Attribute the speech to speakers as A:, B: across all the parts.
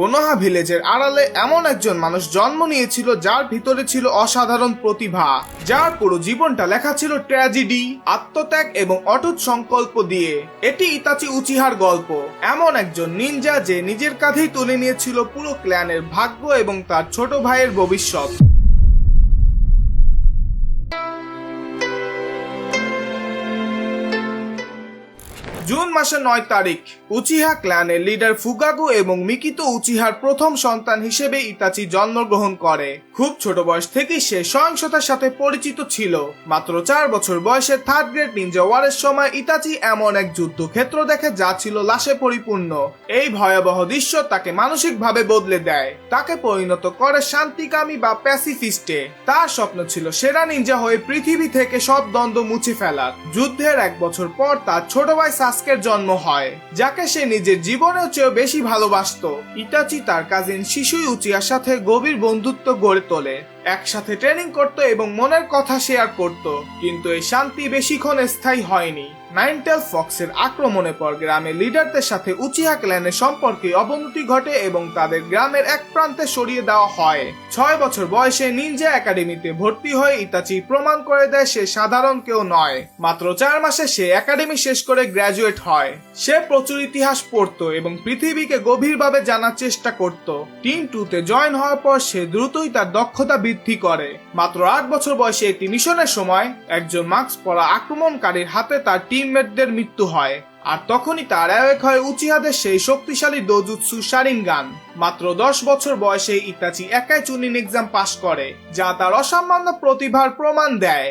A: কোনোহা ভিলেজের আড়ালে এমন একজন মানুষ জন্ম নিয়েছিল যার ভিতরে ছিল অসাধারণ প্রতিভা, যার পুরো জীবনটা লেখা ছিল ট্র্যাজেডি, আত্মত্যাগ এবং অটুট সংকল্প দিয়ে। এটি ইতাচি উচিহার গল্প, এমন একজন নিনজা যে নিজের কাঁধেই তুলে নিয়েছিল পুরো ক্ল্যানের ভাগ্য এবং তার ছোট ভাইয়ের ভবিষ্যৎ। জুন মাসের 9 তারিখ উচিহা ক্ল্যানের লিডার ফুগাগু এবং মিকিতো উচিহার প্রথম সন্তান হিসেবে ইতাচি জন্মগ্রহণ করে। খুব ছোট বয়স থেকেই সে সহিংসতার সাথে পরিচিত ছিল। মাত্র 4 বছর বয়সে থার্ড গ্রেড নিনজা ওয়ারের সময় ইতাচি এমন এক যুদ্ধক্ষেত্র দেখে যা ছিল লাশে পরিপূর্ণ। এই ভয়াবহ দৃশ্য তাকে মানসিকভাবে বদলে দেয়, তাকে পরিণত করে শান্তিকামী বা প্যাসিফিস্টে। তার স্বপ্ন ছিল সেরা নিনজা হয়ে পৃথিবী থেকে সব দ্বন্দ্ব মুছে ফেলার। যুদ্ধের 1 বছর পর তার ছোট ভাই সাসকের জন্ম হয়, যাকে সে নিজের জীবনের চেয়েও বেশি ভালোবাসতো। ইতাচি তার কাজিন শিশুই উচিহার সাথে গভীর বন্ধুত্ব গড়ে তোলে, একসাথে ট্রেনিং করত এবং মনের কথা শেয়ার করত। কিন্তু এই শান্তি বেশিক্ষণ স্থায়ী হয়নি। নাইনটেল ফক্সের আক্রমণের পর গ্রামের লিডারদের সাথে উচিহা ক্ল্যানের সম্পর্কে অবনতি ঘটে এবং তাদের গ্রামের এক প্রান্তে সরিয়ে দেওয়া হয়। 6 বছর বয়সে নিনজা একাডেমিতে ভর্তি হয়ে ইতাচি প্রমাণ করে দেয় সে সাধারণ কেউ নয়। মাত্র 4 মাসে সে একাডেমি শেষ করে গ্র্যাজুয়েট হয়। সে প্রচুর ইতিহাস পড়তো এবং পৃথিবীকে গভীরভাবে জানার চেষ্টা করত। টিম 2 তে জয়েন হওয়ার পর সে দ্রুতই তার দক্ষতা বৃদ্ধি করে। মাত্র 8 বছর বয়সে একটি মিশনের সময় একজন মাস্ক পরা আক্রমণকারীর হাতে তার টিমমেটদের মৃত্যু হয়, আর তখনই তার এক হয় উচিহাদের সেই শক্তিশালী ডোজুৎসু শারিনগান। মাত্র 10 বছর বয়সে ইতাচি একাই চুনিন এক্সাম পাশ করে, যা তার অসামান্য প্রতিভার প্রমাণ দেয়।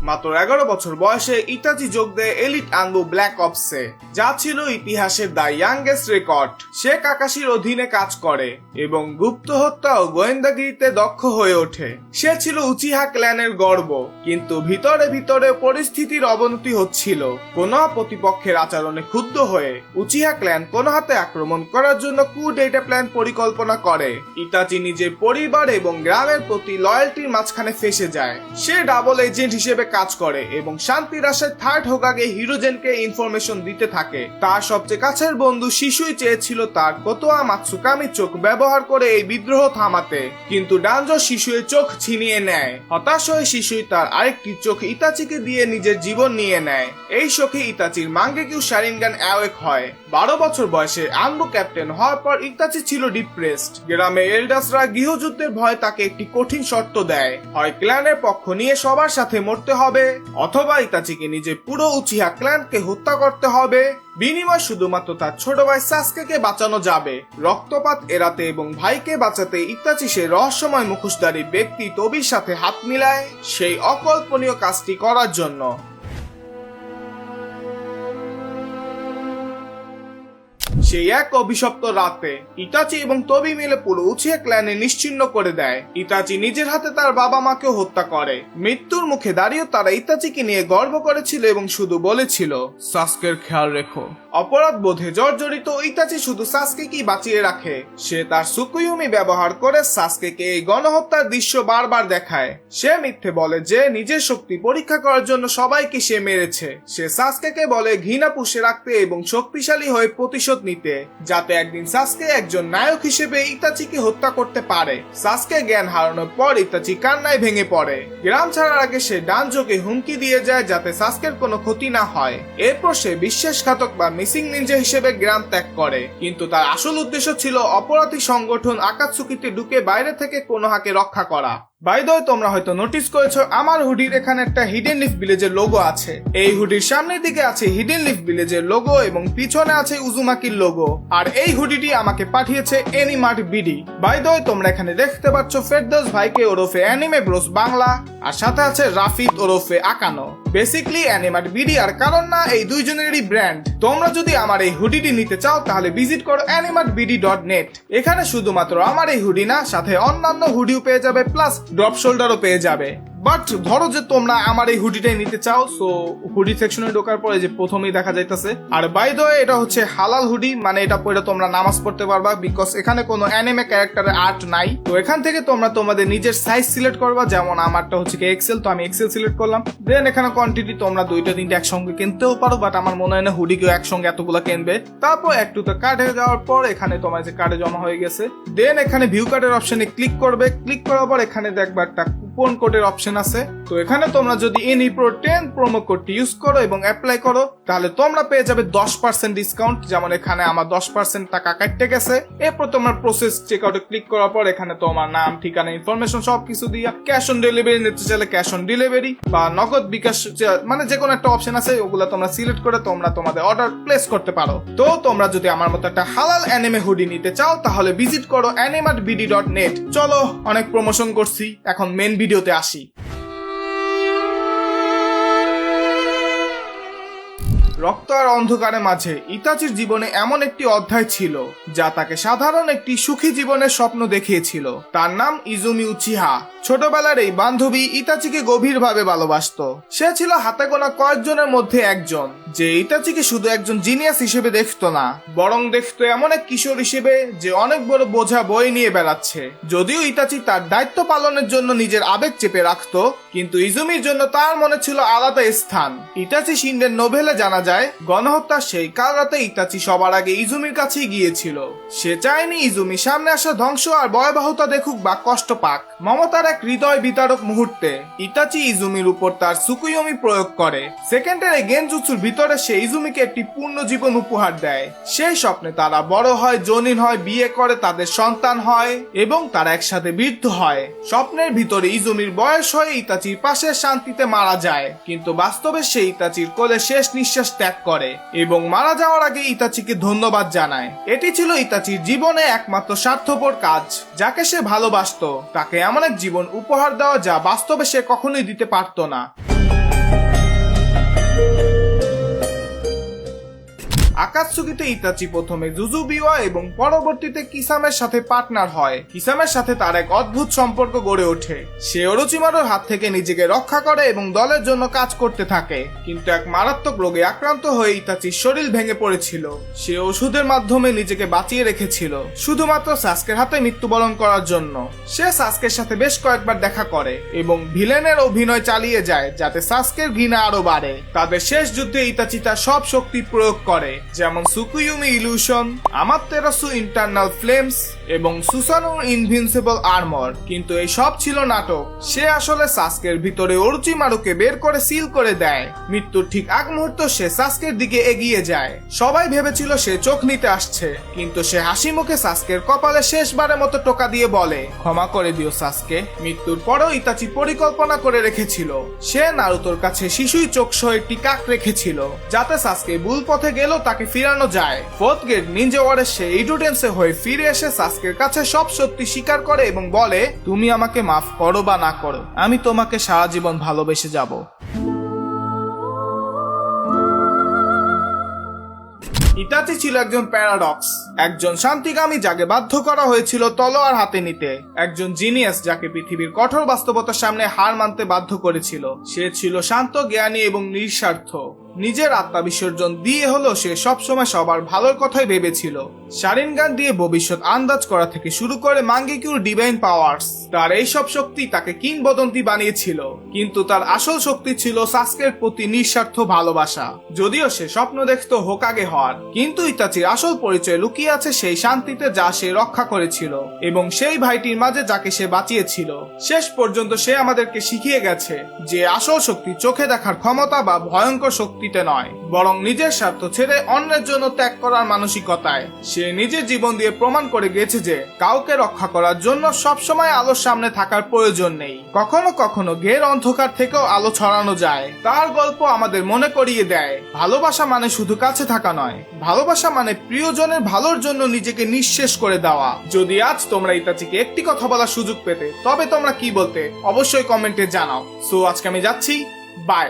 A: মাত্র 11 বছর বয়সে ইতাচি যোগ দেয় এলিট আনবু ব্ল্যাক অপসে, যা ছিল ইতিহাসের দ্য ইয়াংগেস্ট রেকর্ড। সে কাকাশির অধীনে কাজ করে এবং গুপ্ত হত্যা ও গোয়েন্দাগিরিতে দক্ষ হয়ে ওঠে। সে ছিল উচিহা ক্ল্যানের গর্ব, কিন্তু ভিতরে ভিতরে পরিস্থিতির অবনতি হচ্ছিল। কোনোহা প্রতিপক্ষের আচরণে ক্ষুব্ধ হয়ে উচিহা ক্ল্যান কোনোহাতে আক্রমণ করার জন্য কু ডেটা প্ল্যান পরিকল্পনা করে। ইতাচি নিজের পরিবার এবং গ্রামের প্রতি লয়্যালটির মাঝখানে ফেসে যায়। সে ডাবল এজেন্ট হিসেবে কাজ করে এবং শান্তির আশায় থার্ড হোকাগে হিরোজেনকে ইনফরমেশন দিতে থাকে। তার সবচেয়ে কাছের বন্ধু শিশুই চেয়েছিল তার কোতোয়া মাতসুকামি চোখ ব্যবহার করে এই বিদ্রোহ থামাতে, কিন্তু ডানজো শিশুর চোখ ছিনিয়ে নেয়। হতাশ হয়ে শিশুই তার আরেকটি চোখ ইতাচিকে দিয়ে নিজের জীবন নিয়ে নেয়। এই শোকে ইতাচির মাঙ্গেকিউ শারিনগান অ্যাওয়েক হয়। 12 বছর বয়সে আনবু ক্যাপ্টেন হওয়ার পর ইতাচি ছিল ডিপ্রেসড। গ্রামে এল্ডাসরা গৃহযুদ্ধের ভয় তাকে একটি কঠিন শর্ত দেয়, হয় ক্ল্যানের পক্ষ নিয়ে সবার সাথে মরতে হবে, অথবা ইতাচিকে নিজের পুরো উচিহা ক্ল্যানকে হত্যা করতে হবে। বিনিময় শুধুমাত্র তার ছোট ভাই সাসকেকে বাঁচানো যাবে। রক্তপাত এড়াতে এবং ভাইকে বাঁচাতে ইতাচি সে রহস্যময় মুখোশধারী ব্যক্তি তবির সাথে হাত মিলায় সেই অকল্পনীয় কাজটি করার জন্য। সেই এক অভিশপ্ত রাতে ইতাচি এবং তবি মিলে পুরো উচিহা ক্ল্যানে নিশ্চিহ্ন করে দেয়। ইতাচি নিজের হাতে তার বাবা মাকেও হত্যা করে। মৃত্যুর মুখে দাঁড়িয়েও তারা ইতাচিকে নিয়ে গর্ব করেছিল এবং শুধু বলেছিল, সাসকের খেয়াল রেখো। অপরাধ বোধে জর্জরিত ইতাচি শুধু সাসকেকেই বাঁচিয়ে রাখে। সে তার সুকুয়ুমি ব্যবহার করে সাসকেকে এই গণহত্যার দৃশ্য বারবার দেখায়। সে মিথ্যে বলে যে নিজের শক্তি পরীক্ষা করার জন্য সবাইকে সে মেরেছে। সে সাসকেকে বলে ঘৃণা পুষে রাখতে এবং শক্তিশালী হয়ে প্রতিশোধ নিতে, যাতে একদিন সাসকে একজন নায়ক হিসেবে ইতাচিকে হত্যা করতে পারে। সাসকে জ্ঞান হারানোর পর ইতাচি কান্নায় ভেঙে পড়ে। গ্রাম ছাড়ার আগে সে ডানজোকে হুমকি দিয়ে যায় যাতে সাসকের কোনো ক্ষতি না হয়। এরপর সে বিশ্বাসঘাতক বা মিসিং নিনজা হিসেবে গ্রাম ত্যাগ করে, কিন্তু তার আসল উদ্দেশ্য ছিল অপরাধী সংগঠন আকাতসুকিতে ঢুকে বাইরে থেকে কোনোহাকে রক্ষা করা। বাই দ্য ওয়ে, তোমরা হয়তো নোটিস করেছো আমার হুডির এখানে একটা হিডেন লিফ ভিলেজের লোগো আছে। এই হুডির সামনের দিকে আছে হিডেন লিফ ভিলেজের লোগো এবং পিছনে আছে উজুমাকির লোগো। আর এই হুডিটি আমাকে পাঠিয়েছে এনিমার্ট বিডি। বাই দ্য ওয়ে, তোমরা এখানে দেখতে পাচ্ছ ফেরদৌস ভাইকে ওরফে অ্যানিমে ব্রোস বাংলা, আর সাথে আছে রাফিদ ওরফে আকানো। বেসিক্যালি অ্যানিমার্ট বিডি আর কারণ না, এই দুইজনেরই ব্র্যান্ড। তোমরা যদি আমার এই হুডিটি নিতে চাও তাহলে ভিজিট করো animatbd.net। এখানে শুধুমাত্র আমার এই হুডি না, সাথে অন্যান্য হুডিও পেয়ে যাবে, প্লাস ড্রপ শোল্ডারও পেয়ে যাবে। বাট ধরো যে তোমরা আমার এই হুডিটাই নিতে চাও, সো হুডি সেকশনে ঢোকার পরে যে প্রথমেই দেখা যাইতেছে। আর বাই দ্য ওয়ে এটা হচ্ছে হালাল হুডি, মানে এটা পরে তোমরা নামাজ পড়তে পারবা, বিকজ এখানে কোনো অ্যানিমে ক্যারেক্টারের আর্ট নাই। তো এখান থেকে তোমরা তোমাদের নিজের সাইজ সিলেক্ট করবা, যেমন আমারটা হচ্ছে কি এক্সেল, তো আমি এক্সেল সিলেক্ট করলাম। দেন এখানে কোয়ান্টিটি তোমরা 2-3 একসঙ্গে কিনতেও পারো, বাট আমার মনে হয় না হুডি কেউ একসঙ্গে এতগুলো কিনবে। তারপর একটুতে কার্ডে যাওয়ার পর এখানে তোমার যে কার্ডে জমা হয়ে গেছে, দেন এখানে ভিউ কার্ডের অপশনে ক্লিক করবে। ক্লিক করার পর এখানে দেখবা একটা কুপন কোডের অপশন আছে। তো এখানে তোমরা যদি INIPRO10 প্রোমো কোডটি ইউজ করো এবং অ্যাপ্লাই করো, তাহলে তোমরা পেয়ে যাবে 10% ডিসকাউন্ট। যেমন এখানে আমার 10% টাকা কাটতে গেছে। এরপর তোমার প্রসেস চেক আউটে ক্লিক করার পর এখানে তোমার নাম, ঠিকানা, ইনফরমেশন সবকিছু দিয়া ক্যাশ অন ডেলিভারি নিতে চাইলে ক্যাশ অন ডেলিভারি বা নগদ বিকাশ, মানে যে কোনো একটা অপশন আছে, ওগুলা তোমরা সিলেক্ট করে তোমরা তোমাদের অর্ডার প্লেস করতে পারো। তো তোমরা যদি আমার মতো একটা হালাল অ্যানিমে হুডি নিতে চাও তাহলে ভিজিট করো animatbd.net। চলো, অনেক প্রমোশন করছি, এখন মেন ভিডিওতে আসি। রক্ত আর অন্ধকারের মাঝে ইতাচির জীবনে এমন একটি অধ্যায় ছিল যা তাকে সাধারণ একটি সুখী জীবনের স্বপ্ন দেখিয়েছিল। তার নাম ইজুমি উচিহা। ছোটবেলার এই বান্ধবী ইতাচিকে গভীরভাবে ভালোবাসতো। সে ছিল হাতে গোনা কয়েকজনের মধ্যে একজন যে ইতাচিকে শুধু একজন জিনিয়াস হিসেবে দেখতো না, বরং দেখতো এমন এক কিশোর হিসেবে যে অনেক বড় বোঝা বয়ে নিয়ে বেড়াচ্ছে। যদিও ইতাচি তার দায়িত্ব পালনের জন্য নিজের আবেগ চেপে রাখতো, কিন্তু ইজুমির জন্য তার মনে ছিল আলাদা স্থান। ইতাচি শিন্ডের নোভেলে জানা যায় গণহত্যার সেই কাল রাতে ইতাচি সবার আগে ইজুমির কাছেই গিয়েছিল। সে চায়নি ইজুমি সামনে আসা ধ্বংস আর ভয়াবহতা দেখুক বা কষ্ট পাক। মমতার এক হৃদয় বিতারক মুহূর্তে ইতাচি ইজুমির উপর তার সুকুয়োমি প্রয়োগ করে। সেকেন্ডের এই গেনজুৎসুর ভিতরে সে ইজুমিকে একটি পূর্ণ জীবন উপহার দেয়। সেই স্বপ্নে তারা বড় হয়, জনিন হয়, বিয়ে করে, তাদের সন্তান হয় এবং তারা একসাথে বৃদ্ধ হয়। স্বপ্নের ভিতরে ইজুমির বয়স হয়ে ইতাচির পাশে শান্তিতে মারা যায়, কিন্তু বাস্তবে সে ইতাচির কোলে শেষ নিঃশ্বাস ত্যাগ করে এবং মারা যাওয়ার আগে ইতাচিকে ধন্যবাদ জানায়। এটি ছিল ইতাচির জীবনে একমাত্র স্বার্থপর কাজ। যাকে সে ভালোবাসতো তাকে এমন এক জীবন উপহার দেওয়া যা বাস্তবে সে কখনোই দিতে পারত না। আকাতসুকিতে ইতাচি প্রথমে জুজুবিওয়া এবং পরবর্তীতে কিসামের সাথে পার্টনার হয়। কিসামের সাথে তার এক অদ্ভুত সম্পর্ক গড়ে ওঠে। সে ওরোচিমারুর হাত থেকে নিজেকে রক্ষা করে এবং দলের জন্য কাজ করতে থাকে, কিন্তু এক মারাত্মক রোগে আক্রান্ত হয়ে ইতাচির শরীর ভেঙে পড়েছিল। সে ওষুধের মাধ্যমে নিজেকে বাঁচিয়ে রেখেছিল শুধুমাত্র সাসকের হাতে মৃত্যুবরণ করার জন্য। সে সাসকের সাথে বেশ কয়েকবার দেখা করে এবং ভিলেনের অভিনয় চালিয়ে যায় যাতে সাসকের ঘৃণা আরো বাড়ে। তাদের শেষ যুদ্ধে ইতাচি তার সব শক্তি প্রয়োগ করে, যেমন সুকুয়োমি ইলুশন, আমাতেরাসু ইন্টারনাল ফ্লেমস এবং সুসানোর ইনভিনসিবল আর্মর। কিন্তু এই সব ছিল নাটক। সে আসলে সাসকের ভিতরে ওরোচিমারুকে বের করে সিল করে দেয়। মৃত্যুর ঠিক আগ মুহূর্ত সে সাসকের দিকে এগিয়ে যায়। সবাই ভেবেছিল সে চোখ নিতে আসছে, কিন্তু সে হাসি মুখে সাসকের কপালে শেষবারের মতো টোকা দিয়ে বলে, ক্ষমা করে দিও সাসকে। মৃত্যুর পরেও ইতাচি পরিকল্পনা করে রেখেছিল। সে নারুতোর কাছে শিশুই চোখ সহ একটি কাক রেখেছিল, যাতে সাসকে ভুল পথে গেলেও তাকে ফিরানো যায়। ফোর্থ গেট নিনজা ওয়ারে সে ইডুটেন্সে হয়ে ফিরে এসে সাসকের কাছে সব সত্যি স্বীকার করে এবং বলে, তুমি আমাকে মাফ করো বা না করো, আমি তোমাকে সারা জীবন ভালোবেসে যাব। ইতাচি ছিল একজন প্যারাডক্স, একজন শান্তিকামী যাকে বাধ্য করা হয়েছিল তলোয়ার হাতে নিতে, একজন জিনিয়াস যাকে পৃথিবীর কঠোর বাস্তবতার সামনে হার মানতে বাধ্য করেছিল। সে ছিল শান্ত, জ্ঞানী এবং নিঃস্বার্থ। নিজের আত্মা বিসর্জন দিয়ে হলো সে সবসময় সবার ভালোর কথাই ভেবেছিল। শারিনগান দিয়ে ভবিষ্যৎ আন্দাজ করা থেকে শুরু করে মাঙ্গেকিউর ডিভাইন পাওয়ার্স, তার এইসব শক্তি তাকে কিংবদন্তি বানিয়েছিল। কিন্তু তার আসল শক্তি ছিল সাসকের প্রতি নিঃস্বার্থ ভালোবাসা। যদিও সে স্বপ্ন দেখতো হোকাগে হওয়ার, কিন্তু ইতাচির আসল পরিচয় লুকিয়ে আছে সেই শান্তিতে যা সে রক্ষা করেছিল এবং সেই ভাইটির মাঝে যাকে সে বাঁচিয়েছিল। শেষ পর্যন্ত সে আমাদেরকে শিখিয়ে গেছে যে আসল শক্তি চোখে দেখার ক্ষমতা বা ভয়ঙ্কর শক্তিতে নয়, বরং নিজের স্বার্থ ছেড়ে অন্যের জন্য ত্যাগ করার মানসিকতায়। সে নিজের জীবন দিয়ে প্রমাণ করে গেছে যে কাউকে রক্ষা করার জন্য সবসময় আলোর সামনে থাকার প্রয়োজন নেই। কখনো কখনো ঘের অন্ধকার থেকেও আলো ছড়ানো যায়। তার গল্প আমাদের মনে করিয়ে দেয় ভালোবাসা মানে শুধু কাছে থাকা নয়, ভালোবাসা মানে প্রিয়জনের ভালোর জন্য নিজেকে নিঃশেষ করে দেওয়া। যদি আজ তোমরা ইতাচিকে একটি কথা বলার সুযোগ পেতে, তবে তোমরা কি বলতে অবশ্যই কমেন্টে জানাও। সো আজকে আমি যাচ্ছি, বাই।